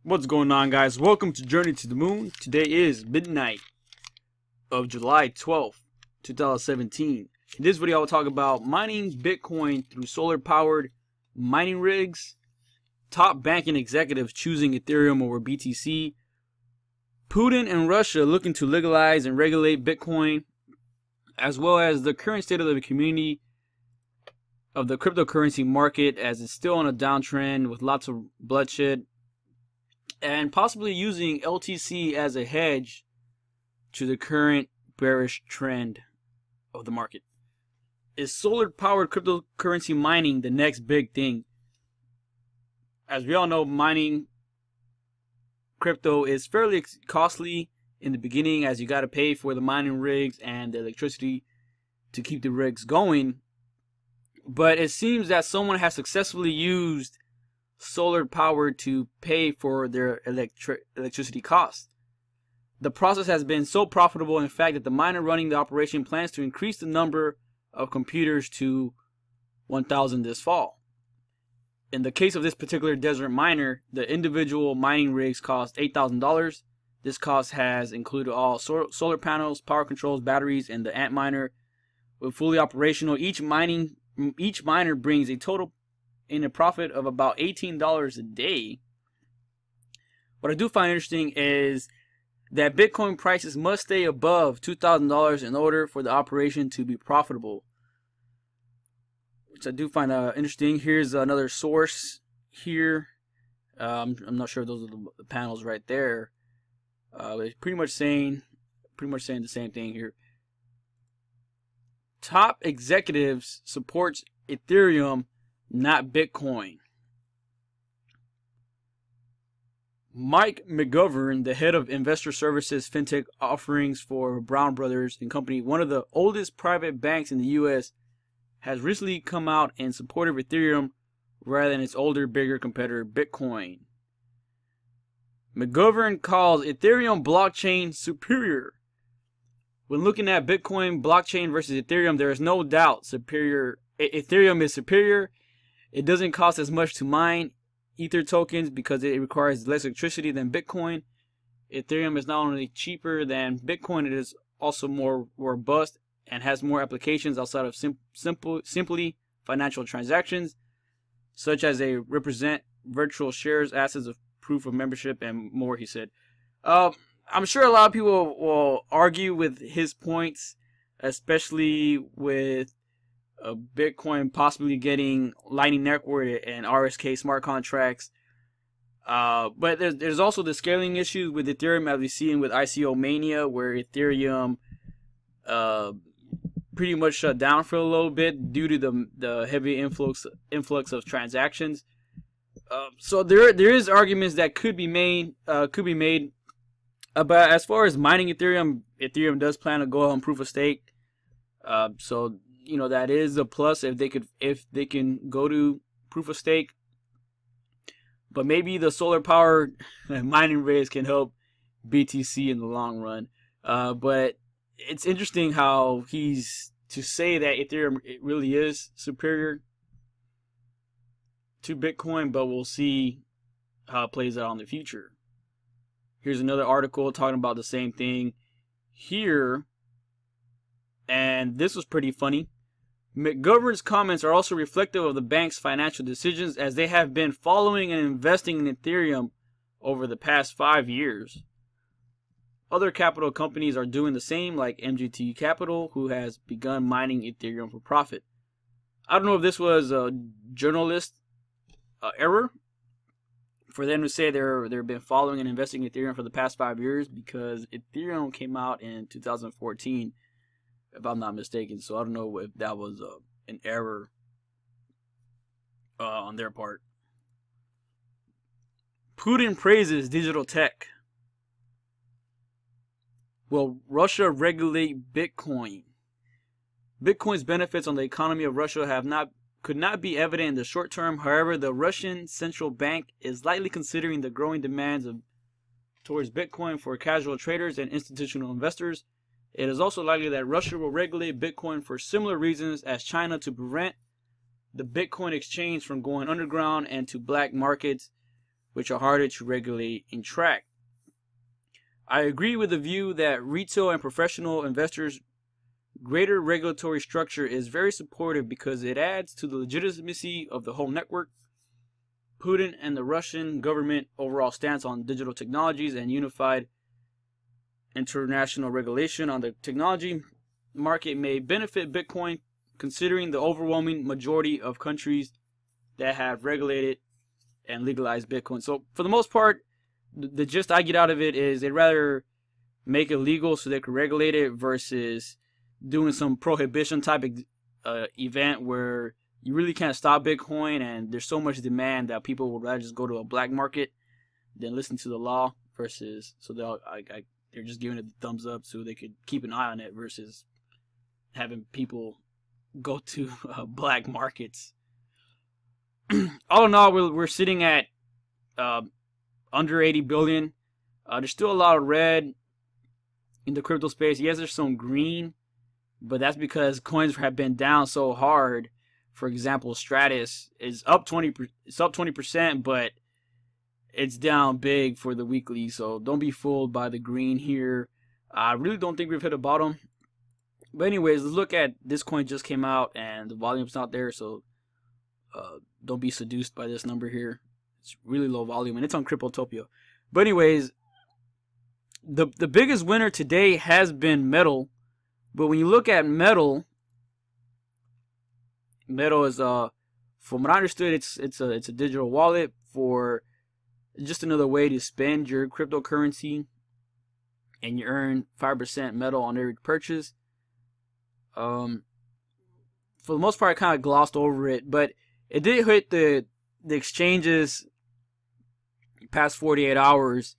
What's going on, guys? Welcome to Journey to the Moon. Today is midnight of July 12th, 2017. In this video, I will talk about mining Bitcoin through solar-powered mining rigs, top banking executives choosing Ethereum over BTC, Putin and Russia looking to legalize and regulate Bitcoin, as well as the current state of the community of the cryptocurrency market as it's still on a downtrend with lots of bloodshed, and possibly using LTC as a hedge to the current bearish trend of the market. Is solar-powered cryptocurrency mining the next big thing? As we all know, mining crypto is fairly costly in the beginning, as you got to pay for the mining rigs and the electricity to keep the rigs going. But it seems that someone has successfully used solar power to pay for their electricity costs. The process has been so profitable, in fact, that the miner running the operation plans to increase the number of computers to 1,000 this fall. In the case of this particular desert miner, the individual mining rigs cost $8,000. This cost has included all solar panels, power controls, batteries, and the Antminer. When fully operational, each miner brings a total in a profit of about $18 a day. What I do find interesting is that Bitcoin prices must stay above $2,000 in order for the operation to be profitable, which I do find interesting. Here's another source here. I'm not sure if those are the panels right there. It's pretty much saying the same thing here. Top executives supports Ethereum, not Bitcoin. Mike McGovern, the head of investor services fintech offerings for Brown Brothers and Company, one of the oldest private banks in the U.S., has recently come out in support of Ethereum rather than its older, bigger competitor Bitcoin. McGovern calls Ethereum blockchain superior. When looking at Bitcoin blockchain versus Ethereum, there is no doubt Ethereum is superior. It doesn't cost as much to mine Ether tokens because it requires less electricity than Bitcoin. Ethereum is not only cheaper than Bitcoin, it is also more robust and has more applications outside of simply financial transactions, such as a represent virtual shares, assets of proof of membership, and more, he said. I'm sure a lot of people will argue with his points, especially with Bitcoin possibly getting Lightning Network and RSK smart contracts. But there's also the scaling issues with Ethereum, as we see with ICO mania, where Ethereum pretty much shut down for a little bit due to the heavy influx of transactions. So there is arguments that could be made. But as far as mining Ethereum does plan to go on proof of stake. So you know, that is a plus if they can go to proof of stake. But maybe the solar power mining rigs can help BTC in the long run. But it's interesting how he's to say that Ethereum really is superior to Bitcoin, but we'll see how it plays out in the future. Here's another article talking about the same thing here, and this was pretty funny. McGovern's comments are also reflective of the bank's financial decisions, as they have been following and investing in Ethereum over the past 5 years. Other capital companies are doing the same, like MGT Capital, who has begun mining Ethereum for profit. I don't know if this was a journalist error for them to say they've been following and investing in Ethereum for the past 5 years, because Ethereum came out in 2014. If I'm not mistaken, so I don't know if that was an error on their part. Putin praises digital tech. Will Russia regulate Bitcoin? Bitcoin's benefits on the economy of Russia could not be evident in the short term. However, the Russian central bank is likely considering the growing demands towards Bitcoin for casual traders and institutional investors. It is also likely that Russia will regulate Bitcoin for similar reasons as China, to prevent the Bitcoin exchange from going underground and to black markets. which are harder to regulate and track. I agree with the view that retail and professional investors' greater regulatory structure is very supportive because it adds to the legitimacy of the whole network. Putin and the Russian government overall stance on digital technologies and unified international regulation on the technology market may benefit Bitcoin, considering the overwhelming majority of countries that have regulated and legalized Bitcoin. So for the most part, the gist I get out of it is they'd rather make it legal so they can regulate it versus doing some prohibition type event where you really can't stop Bitcoin and there's so much demand that people would rather just go to a black market than listen to the law, versus so they're just giving it the thumbs up so they could keep an eye on it versus having people go to black markets. All in all, we're sitting at under 80 billion. There's still a lot of red in the crypto space. Yes, there's some green, but that's because coins have been down so hard. For example, Stratus is up 20%. It's up 20%, but it's down big for the weekly. So don't be fooled by the green here. I really don't think we've hit a bottom. But anyways, let's look at this coin. Just came out and the volume's not there, so don't be seduced by this number here. It's really low volume and it's on Cryptotopia. But anyways, the biggest winner today has been metal. But when you look at metal is from what I understood, it's a digital wallet for just another way to spend your cryptocurrency, and you earn 5% metal on every purchase. For the most part, I kind of glossed over it, but it did hit the exchanges past 48 hours.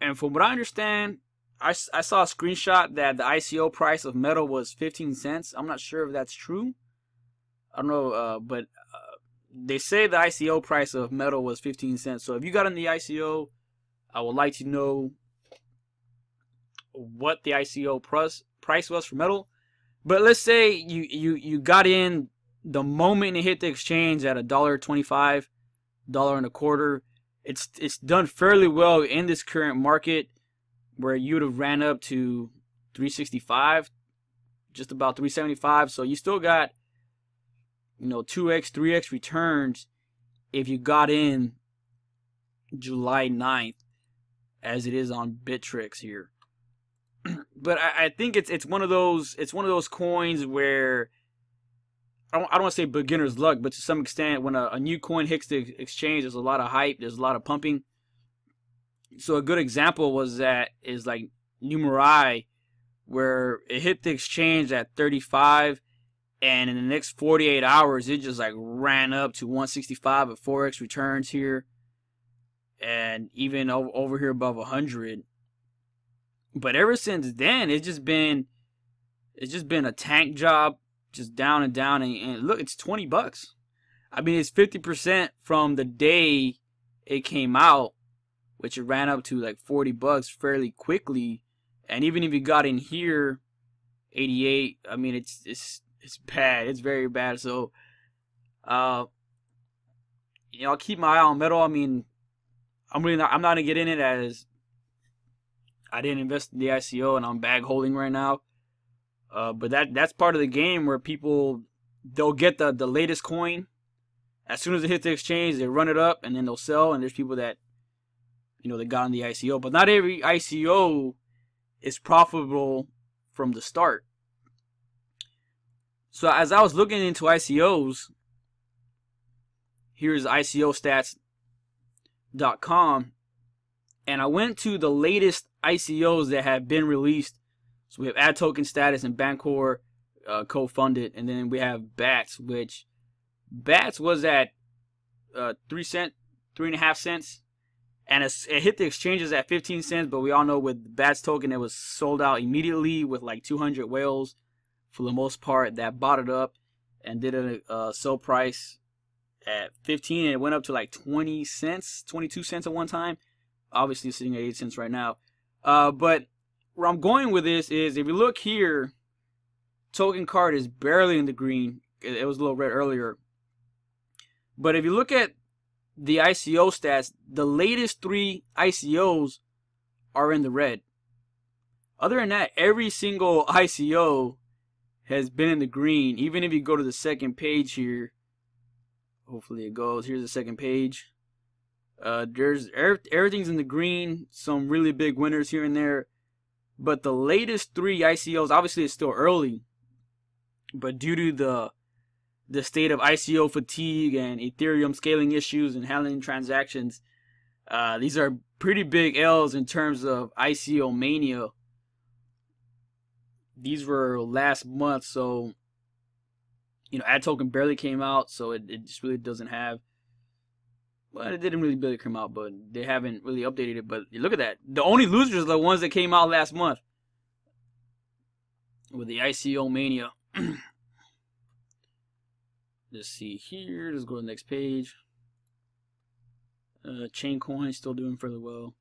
And from what I understand, I saw a screenshot that the ICO price of metal was 15 cents. I'm not sure if that's true. I don't know, but they say the ICO price of metal was 15 cents. So if you got in the ICO, I would like to know what the ICO price was for metal. But let's say you got in the moment it hit the exchange at $1.25, $1.25. It's done fairly well in this current market, where you would have ran up to 365, just about 375. So you still got, 2x, 3x returns if you got in July 9th, as it is on Bittrex here. But I think it's one of those coins where I don't want to say beginner's luck, but to some extent, when a new coin hits the exchange, there's a lot of hype, there's a lot of pumping. So a good example is like Numerai, where it hit the exchange at 35, and in the next 48 hours, it just like ran up to 165 at 4x returns here, and even over here above 100. But ever since then, it's just been a tank job, just down and down. And look, it's $20. I mean, it's 50% from the day it came out, which it ran up to like $40 fairly quickly. And even if you got in here, 88, I mean, it's bad. It's very bad. So, I'll keep my eye on metal. I mean, I'm not gonna get in it, as I didn't invest in the ICO and I'm bag holding right now. But that's part of the game, where they'll get the latest coin. As soon as it hits the exchange, they run it up and then they'll sell. And there's people that, they got on the ICO. But not every ICO is profitable from the start. So as I was looking into ICOs, here's ICOstats.com. And I went to the latest ICOs that have been released. So we have Ad Token Status and Bancor co-funded, and then we have BATS, which BATS was at 3.5 cents, and it hit the exchanges at 15 cents. But we all know with BATS token, it was sold out immediately with like 200 whales for the most part that bought it up and did a sell price at 15, and it went up to like 20 cents, 22 cents at one time. Obviously, it's sitting at 8 cents right now. But where I'm going with this is, if you look here, token card is barely in the green. It was a little red earlier. But if you look at the ICO stats, the latest 3 ICOs are in the red. Other than that, every single ICO has been in the green. Even if you go to the second page here, hopefully it goes. Here's the second page. Everything's in the green. Some really big winners here and there. But the latest 3 ICOs, obviously it's still early, but due to the state of ICO fatigue and Ethereum scaling issues and handling transactions, these are pretty big L's in terms of ICO mania. These were last month, so ad token barely came out, so it just really doesn't have. Well, it didn't really barely come out, but they haven't really updated it. But look at that. The only losers are the ones that came out last month with the ICO mania. Let's see here. Let's go to the next page. Chaincoin still doing fairly well.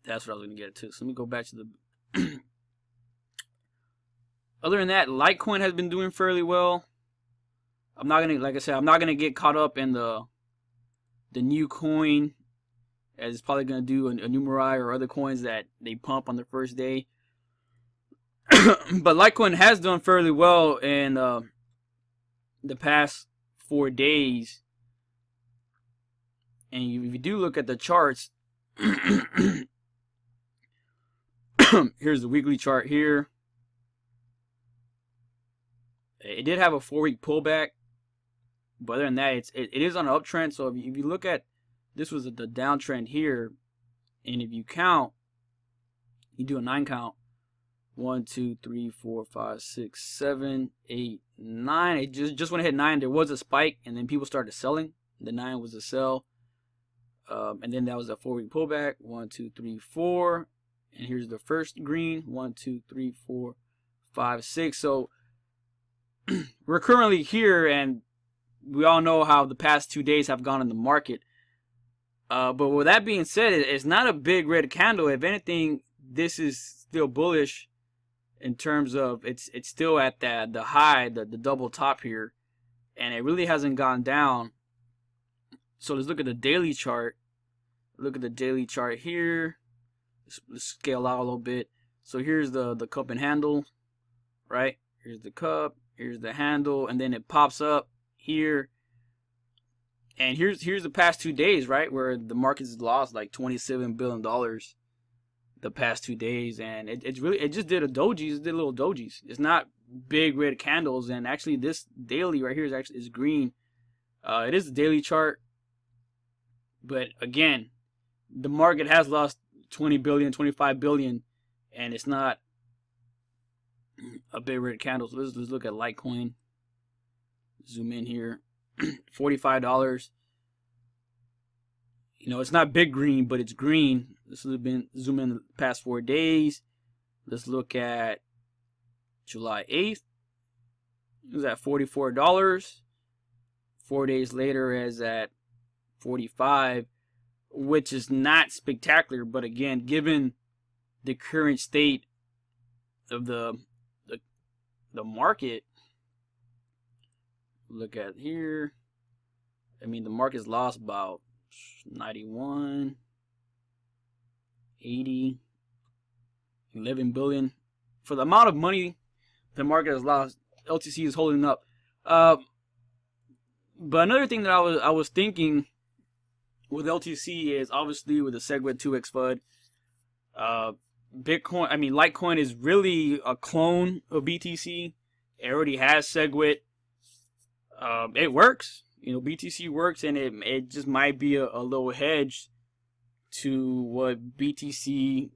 That's what I was going to get to. So let me go back to the... Other than that, Litecoin has been doing fairly well. I'm not gonna, like I said, I'm not gonna get caught up in the new coin, as it's probably gonna do a numerai or other coins that they pump on the first day. But Litecoin has done fairly well in the past 4 days, and if you do look at the charts, here's the weekly chart here. It did have a 4-week pullback. But other than that, it is on an uptrend. So if you look at, this was the downtrend here, and if you count, you do a 9 count. 1, 2, 3, 4, 5, 6, 7, 8, 9. It just when it hit 9, there was a spike, and then people started selling. The 9 was a sell, and then that was a 4-week pullback. 1, 2, 3, 4, and here's the first green. 1, 2, 3, 4, 5, 6. So we're currently here, and we all know how the past 2 days have gone in the market. But with that being said, it's not a big red candle. If anything, this is still bullish in terms of it's still at the high, the double top here, and it really hasn't gone down. So let's look at the daily chart. Look at the daily chart here. Let's scale out a little bit. So here's the cup and handle, right? Here's the cup, here's the handle, and then it pops up here, and here's the past 2 days, right, where the market's lost like $27 billion the past 2 days, and it just did a dojis. It did little dojis. It's not big red candles, and actually this daily right here is green. It is the daily chart, but again, the market has lost 20 billion, 25 billion, and it's not a big red candle. So let's look at Litecoin. Zoom in here. $45. It's not big green, but it's green. This has been zoom in the past 4 days. Let's look at July 8th. It was at $44. 4 days later is at 45, which is not spectacular, but again, given the current state of the market, look at here. I mean, the market's lost about 91, 80, 11 billion. For the amount of money the market has lost, LTC is holding up. But another thing that I was thinking with LTC is obviously with the SegWit 2x FUD. Litecoin is really a clone of BTC. It already has SegWit. It works, BTC works, and it just might be a little hedge to what BTC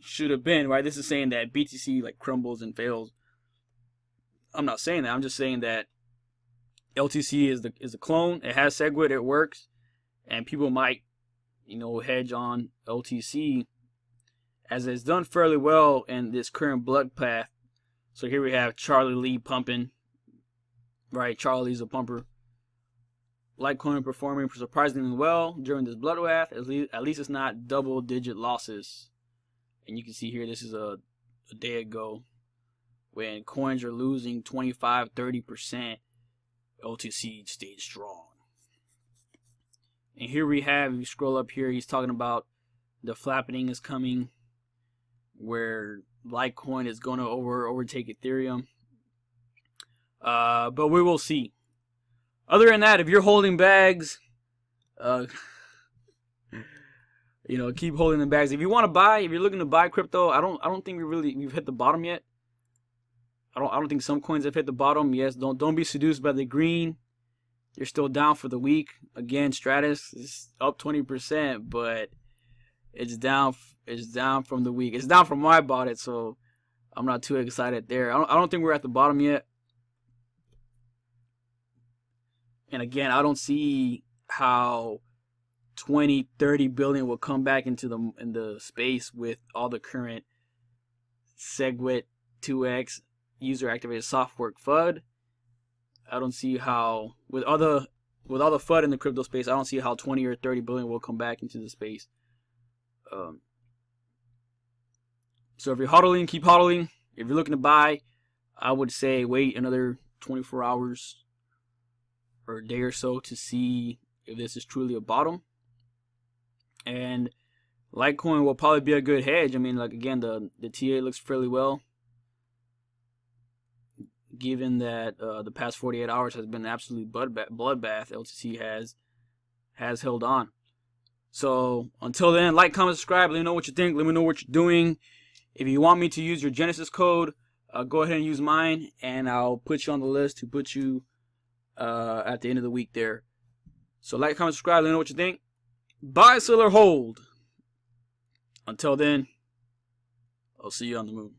should have been, right? This is saying that BTC like crumbles and fails. I'm not saying that. I'm just saying that LTC is a clone. It has SegWit. It works, and people might, hedge on LTC, as it's done fairly well in this current bloodbath. So here we have Charlie Lee pumping. Right, Charlie's a pumper. Litecoin performing surprisingly well during this bloodbath. At least it's not double-digit losses. And you can see here, this is a day ago when coins are losing 25-30%. LTC stayed strong. And here we have, you scroll up here, he's talking about the flattening is coming, where Litecoin is going to overtake Ethereum. But we will see. Other than that, if you're holding bags, you know, keep holding the bags. If you want to buy, if you're looking to buy crypto, I don't think we've hit the bottom yet. I don't think some coins have hit the bottom. Yes, don't be seduced by the green. You're still down for the week. Again, Stratus is up 20%, but it's down from the week. It's down from when I bought it, so I'm not too excited there. I don't think we're at the bottom yet. And again, I don't see how 20-30 billion will come back into the space with all the current SegWit 2x user activated soft fork FUD. I don't see how, with all the FUD in the crypto space, I don't see how 20 or 30 billion will come back into the space. So if you're hodling, keep hodling. If you're looking to buy, I would say wait another 24 hours or a day or so to see if this is truly a bottom. And Litecoin will probably be a good hedge. I mean, like, again, the TA looks fairly well, given that the past 48 hours has been an absolute bloodbath. LTC has held on. So until then, like, comment, subscribe. Let me know what you think. Let me know what you're doing. If you want me to use your Genesis code, go ahead and use mine, and I'll put you on the list to put you at the end of the week there. So like, comment, subscribe. Let me know what you think. Buy, sell, or hold. Until then, I'll see you on the moon.